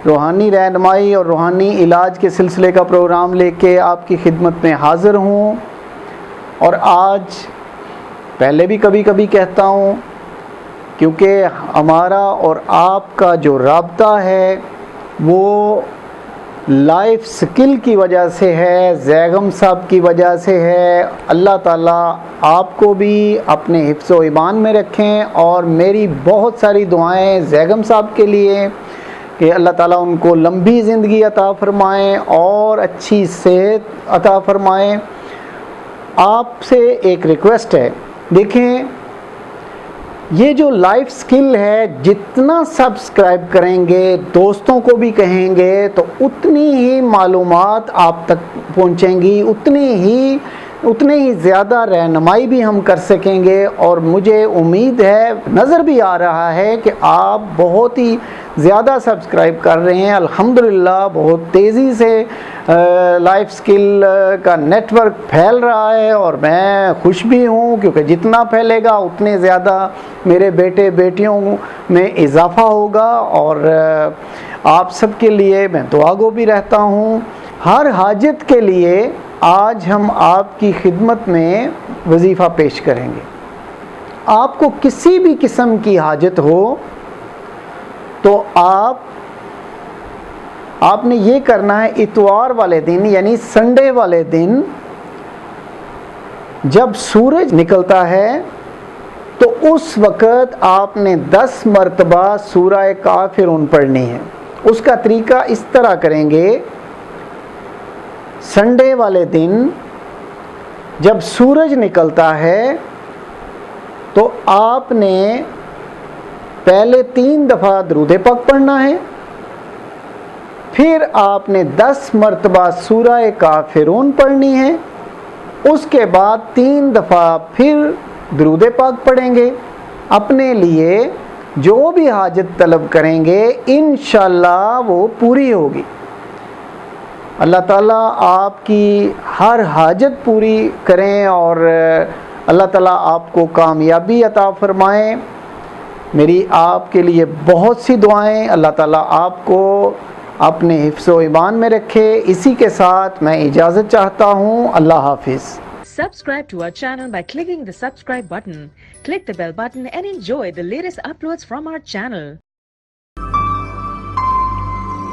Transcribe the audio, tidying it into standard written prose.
روحانی رہنمائی اور روحانی علاج کے سلسلے کا پروگرام لے کے آپ کی خدمت میں حاضر ہوں. اور آج پہلے بھی کبھی کبھی کہتا ہوں، کیونکہ ہمارا اور آپ کا جو رابطہ ہے وہ لائف سکل کی وجہ سے ہے، زیغم صاحب کی وجہ سے ہے. اللہ تعالیٰ آپ کو بھی اپنے حفظ و ایمان میں رکھیں، اور میری بہت ساری دعائیں زیغم صاحب کے لیے کہ اللہ تعالیٰ ان کو لمبی زندگی عطا فرمائیں اور اچھی صحت عطا فرمائیں. آپ سے ایک ریکویسٹ ہے، دیکھیں یہ جو لائف سکل ہے، جتنا سبسکرائب کریں گے، دوستوں کو بھی کہیں گے، تو اتنی ہی معلومات آپ تک پہنچیں گی، اتنے ہی زیادہ رہنمائی بھی ہم کر سکیں گے. اور مجھے امید ہے، نظر بھی آ رہا ہے کہ آپ بہت ہی زیادہ سبسکرائب کر رہے ہیں. الحمدللہ بہت تیزی سے لائف سکل کا نیٹ ورک پھیل رہا ہے، اور میں خوش بھی ہوں، کیونکہ جتنا پھیلے گا اتنے زیادہ میرے بیٹے بیٹیوں میں اضافہ ہوگا. اور آپ سب کے لیے میں دعا گو بھی رہتا ہوں. ہر حاجت کے لیے آج ہم آپ کی خدمت میں وظیفہ پیش کریں گے. آپ کو کسی بھی قسم کی حاجت ہو تو آپ نے یہ کرنا ہے، اتوار والے دن یعنی سنڈے والے دن جب سورج نکلتا ہے تو اس وقت آپ نے 10 مرتبہ سورہ کافرون پڑھنی ہے. اس کا طریقہ اس طرح کریں گے، سنڈے والے دن جب سورج نکلتا ہے تو آپ نے پہلے 3 دفعہ درود پاک پڑھنا ہے، پھر آپ نے 10 مرتبہ سورہ کافرون پڑھنی ہے، اس کے بعد 3 دفعہ پھر درود پاک پڑھیں گے. اپنے لیے جو بھی حاجت طلب کریں گے انشاءاللہ وہ پوری ہوگی. اللہ تعالیٰ آپ کی ہر حاجت پوری کریں، اور اللہ تعالیٰ آپ کو کامیابی عطا فرمائیں. میری آپ کے لیے بہت سی دعائیں. اللہ تعالیٰ آپ کو اپنے حفظ و ایمان میں رکھے. اسی کے ساتھ میں اجازت چاہتا ہوں. اللہ حافظ. Subscribe to our channel by clicking the subscribe button. Click the bell button and enjoy the latest uploads from our channel.